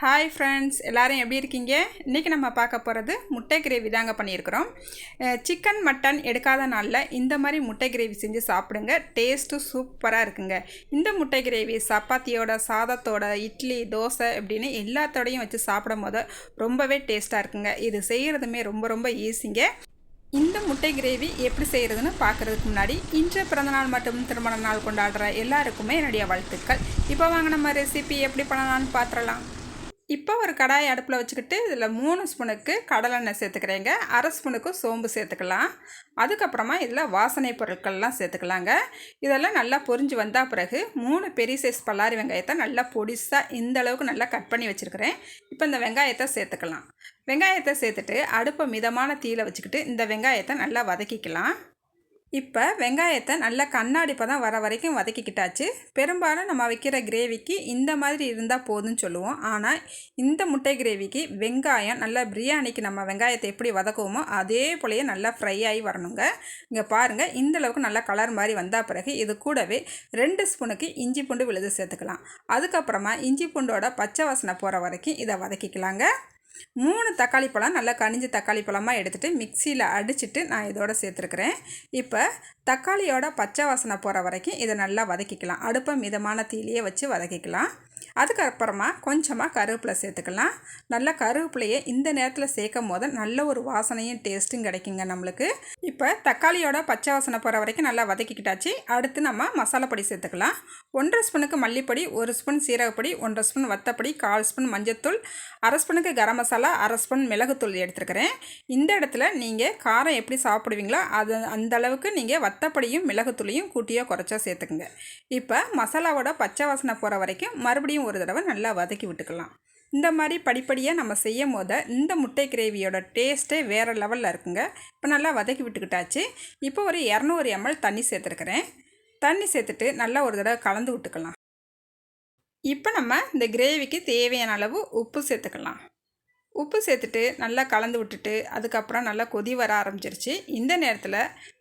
Hi friends, எல்லோரும் எப்படி இருக்கீங்க? இன்றைக்கி நம்ம பார்க்க போகிறது முட்டை கிரேவி தாங்க பண்ணியிருக்கிறோம். சிக்கன் மட்டன் எடுக்காத நாளில் இந்த மாதிரி முட்டை கிரேவி செஞ்சு சாப்பிடுங்க. டேஸ்ட்டு சூப்பராக இருக்குங்க. இந்த முட்டை கிரேவி சப்பாத்தியோட, சாதத்தோட, இட்லி, தோசை இப்படின்னு எல்லாத்தோடையும் வச்சு சாப்பிடும் போது ரொம்பவே டேஸ்ட்டாக இருக்குங்க. இது செய்கிறதுமே ரொம்ப ஈஸிங்க. இந்த முட்டை கிரேவி எப்படி செய்கிறதுன்னு பார்க்குறதுக்கு முன்னாடி இன்று பிறந்தநாள் மற்றும் திருமண நாள் கொண்டாடுற எல்லாருக்குமே என்னுடைய வாழ்த்துக்கள். இப்போ வாங்க நம்ம ரெசிபி எப்படி பண்ணலான்னு பார்த்துடலாம். இப்போ ஒரு கடாய் அடுப்பில் வச்சுக்கிட்டு இதில் 3 ஸ்பூனுக்கு கடலெண்ணெய் சேர்த்துக்கிறேங்க. 1/2 ஸ்பூனுக்கு சோம்பு சேர்த்துக்கலாம். அதுக்கப்புறமா இதில் வாசனை பொருட்கள்லாம் சேர்த்துக்கலாங்க. இதெல்லாம் நல்லா பொரிஞ்சு வந்தால் பிறகு 3 பெரிய சைஸ் பல்லாரி வெங்காயத்தை நல்லா பொடிசாக இந்த அளவுக்கு நல்லா கட் பண்ணி வச்சுருக்கிறேன். இப்போ இந்த வெங்காயத்தை சேர்த்துக்கலாம். வெங்காயத்தை சேர்த்துட்டு அடுப்பை மிதமான தீயில வச்சுக்கிட்டு இந்த வெங்காயத்தை நல்லா வதக்கிக்கலாம். இப்போ வெங்காயத்தை நல்லா கண்ணாடி பதம் வர வரைக்கும் வதக்கிக்கிட்டாச்சு. பெரும்பாலும் நம்ம வைக்கிற கிரேவிக்கு இந்த மாதிரி இருந்தால் போதும்னு சொல்லுவோம். ஆனால் இந்த முட்டை கிரேவிக்கு வெங்காயம் நல்லா பிரியாணிக்கு நம்ம வெங்காயத்தை எப்படி வதக்குவோமோ அதே போலயே நல்லா ஃப்ரை ஆகி வரணுங்க. இங்கே பாருங்கள், இந்தளவுக்கு நல்லா கலர் மாதிரி வந்தால் பிறகு இது கூடவே 2 ஸ்பூனுக்கு இஞ்சி பூண்டு விழுது சேர்த்துக்கலாம். அதுக்கப்புறமா இஞ்சி பூண்டோட பச்சை வாசனை போகிற வரைக்கும் இதை வதக்கிக்கலாங்க. 3 தக்காளி பழம் நல்லா கனிஞ்ச தக்காளி பழமாக எடுத்துகிட்டு மிக்சியில் அடிச்சுட்டு நான் இதோட சேர்த்துருக்குறேன். இப்போ தக்காளியோட பச்சை வாசனை போகிற வரைக்கும் இதை நல்லா வதக்கிக்கலாம். அடுப்பை மிதமான தீயிலேயே வச்சு வதக்கிக்கலாம். அதுக்கப்புறமா கொஞ்சமாக கருவேப்பிலை சேர்த்துக்கலாம். நல்லா கருவேப்பிலையை இந்த நேரத்தில் சேர்க்கும் போது நல்ல ஒரு வாசனையும் டேஸ்ட்டும் கிடைக்குங்க நம்மளுக்கு. இப்போ தக்காளியோட பச்சை வாசனை போகிற வரைக்கும் நல்லா வதக்கிக்கிட்டாச்சு. அடுத்து நம்ம மசாலா பொடி சேர்த்துக்கலாம். 1/2 ஸ்பூனுக்கு மல்லிப்பொடி, 1 ஸ்பூன் சீரகப்பொடி, 1/2 ஸ்பூன் வத்தப்பொடி, 1/4 ஸ்பூன் மஞ்சத்தூள், 1/2 ஸ்பூனுக்கு கரம் மசாலா, 1/2 ஸ்பூன் மிளகுத்தூள் எடுத்துருக்கிறேன். இந்த இடத்துல நீங்கள் காரம் எப்படி சாப்பிடுவீங்களோ அது அந்த அளவுக்கு நீங்கள் வத்தப்பொடியும் மிளகுத்தூளையும் கூட்டியோ குறைச்சா சேர்த்துக்குங்க. இப்போ மசாலாவோட பச்சை வாசனை போகிற வரைக்கும் மறுபடியும் ஒரு தடவை நல்லா வதக்கி விட்டுக்கலாம். இந்த மாதிரி படிப்படியாக நம்ம செய்யும் போது இந்த முட்டை கிரேவியோட டேஸ்ட்டே வேறு லெவலில் இருக்குங்க. இப்போ நல்லா வதக்கி விட்டுக்கிட்டாச்சு. இப்போ ஒரு 200 ml தண்ணி சேர்த்துருக்கிறேன். தண்ணி சேர்த்துட்டு நல்லா ஒரு தடவை கலந்து விட்டுக்கலாம். இப்போ நம்ம இந்த கிரேவிக்கு தேவையான அளவு உப்பு சேர்த்துக்கலாம். உப்பு சேர்த்துட்டு நல்லா கலந்து விட்டுட்டு அதுக்கப்புறம் நல்லா கொதி வர ஆரம்பிச்சிருச்சு. இந்த நேரத்தில்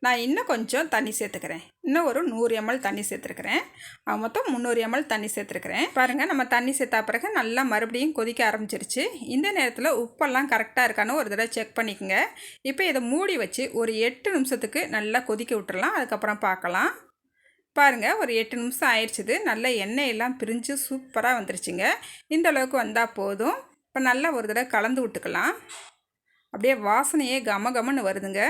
நான் இன்னும் கொஞ்சம் தண்ணி சேர்த்துக்கிறேன். இன்னும் ஒரு 100 ml தண்ணி சேர்த்துருக்கிறேன். மொத்தம் 300 ml தண்ணி சேர்த்துருக்கிறேன். பாருங்கள், நம்ம தண்ணி சேர்த்தா பிறகு நல்லா மறுபடியும் கொதிக்க ஆரம்பிச்சிருச்சு. இந்த நேரத்தில் உப்பெல்லாம் கரெக்டாக இருக்கான்னு ஒரு தடவை செக் பண்ணிக்கோங்க. இப்போ இதை மூடி வச்சு ஒரு 8 நிமிஷத்துக்கு நல்லா கொதிக்க விட்டுறலாம். அதுக்கப்புறம் பார்க்கலாம். பாருங்கள், ஒரு 8 நிமிஷம் ஆயிடுச்சுது. நல்லா எண்ணெயெல்லாம் பிரிஞ்சு சூப்பராக வந்துருச்சுங்க. இந்த அளவுக்கு வந்தால் போதும். இப்போ நல்லா ஒரு தடவை கலந்து விட்டுக்கலாம். அப்படியே வாசனையே கமன்னு வருதுங்க.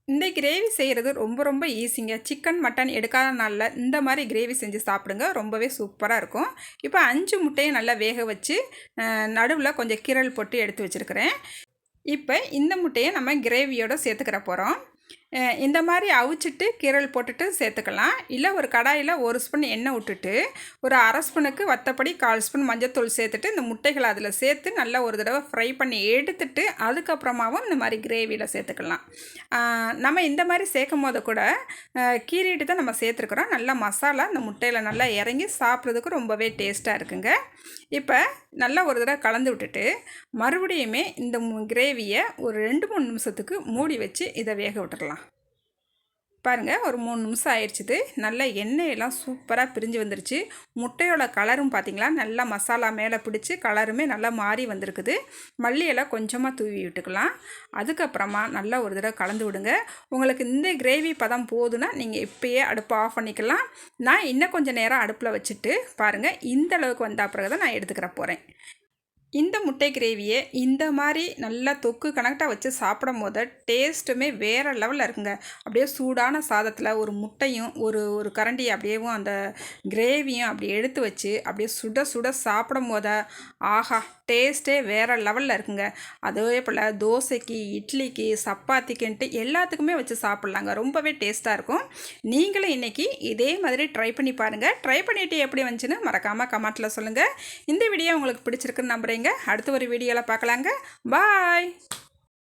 இந்த கிரேவி செய்கிறது ரொம்ப ஈஸிங்க. சிக்கன் மட்டன் எடுக்காத நாளில் இந்த மாதிரி கிரேவி செஞ்சு சாப்பிடுங்க. ரொம்பவே சூப்பராக இருக்கும். இப்போ 5 முட்டையை நல்லா வேக வச்சு நடுவில் கொஞ்சம் கீரல் போட்டு எடுத்து வச்சுருக்கிறேன். இப்போ இந்த முட்டையை நம்ம கிரேவியோடு சேர்த்துக்கிற போகிறோம். இந்த மாதிரி அவிச்சிட்டு கீரல் போட்டுட்டு சேர்த்துக்கலாம். இல்லை ஒரு கடாயில் 1 ஸ்பூன் எண்ணெய் விட்டுட்டு ஒரு 1/2 ஸ்பூனுக்கு வத்தப்பொடி, 1/4 ஸ்பூன் மஞ்சத்தூள் சேர்த்துட்டு இந்த முட்டைகளை அதில் சேர்த்து நல்லா ஒரு தடவை ஃப்ரை பண்ணி எடுத்துட்டு அதுக்கப்புறமாவும் இந்த மாதிரி கிரேவியில் சேர்த்துக்கலாம். நம்ம இந்த மாதிரி சேர்க்கும் போது கூட கீறிட்டு தான் நம்ம சேர்த்துருக்குறோம். நல்லா மசாலா இந்த முட்டையில் நல்லா இறங்கி சாப்பிட்றதுக்கு ரொம்பவே டேஸ்ட்டாக இருக்குங்க. இப்போ நல்லா ஒரு தடவை கலந்து விட்டுட்டு மறுபடியுமே இந்த கிரேவியை ஒரு 2-3 நிமிஷத்துக்கு மூடி வச்சு இதை வேக விட்டுறலாம். பாருங்கள், ஒரு 3 நிமிஷம் ஆயிடுச்சுது. நல்லா எண்ணெயெல்லாம் சூப்பராக பிரிஞ்சு வந்துருச்சு. முட்டையோட கலரும் பார்த்திங்களா நல்லா மசாலா மேலே பிடிச்சி கலருமே நல்லா மாறி வந்திருக்குது. மல்லியெல்லாம் கொஞ்சமாக தூவி விட்டுக்கலாம். அதுக்கப்புறமா நல்லா ஒரு தடவை கலந்து விடுங்க. உங்களுக்கு இந்த கிரேவி பதம் போதுன்னா நீங்கள் இப்போயே அடுப்பை ஆஃப் பண்ணிக்கலாம். நான் இன்னும் கொஞ்சம் நேரம் அடுப்பில் வச்சுட்டு பாருங்கள், இந்த அளவுக்கு வந்தால் பிறகு தான் நான் எடுத்துக்கிற போகிறேன். இந்த முட்டை கிரேவியை இந்த மாதிரி நல்லா தொக்கு கணக்காக வச்சு சாப்பிடும் போது டேஸ்ட்டுமே வேறு லெவலில் இருக்குங்க. அப்படியே சூடான சாதத்தில் ஒரு முட்டையும் ஒரு கரண்டி அப்படியேவும் அந்த கிரேவியும் அப்படி எடுத்து வச்சு அப்படியே சுட சாப்பிடும் போது ஆஹா, டேஸ்ட்டே வேறு லெவலில் இருக்குங்க. அதே போல் தோசைக்கு, இட்லிக்கு, சப்பாத்திக்குன்ட்டு எல்லாத்துக்குமே வச்சு சாப்பிட்லாங்க. ரொம்பவே டேஸ்ட்டாக இருக்கும். நீங்களும் இன்றைக்கி இதே மாதிரி ட்ரை பண்ணி பாருங்கள். ட்ரை பண்ணிவிட்டு எப்படி வந்துச்சுன்னு மறக்காமல் கமெண்ட்டில் சொல்லுங்கள். இந்த வீடியோ உங்களுக்கு பிடிச்சிருக்குன்னு நம்புகிறேங்க. அடுத்த ஒரு வீடியோவில் பார்க்கலாங்க. பாய்.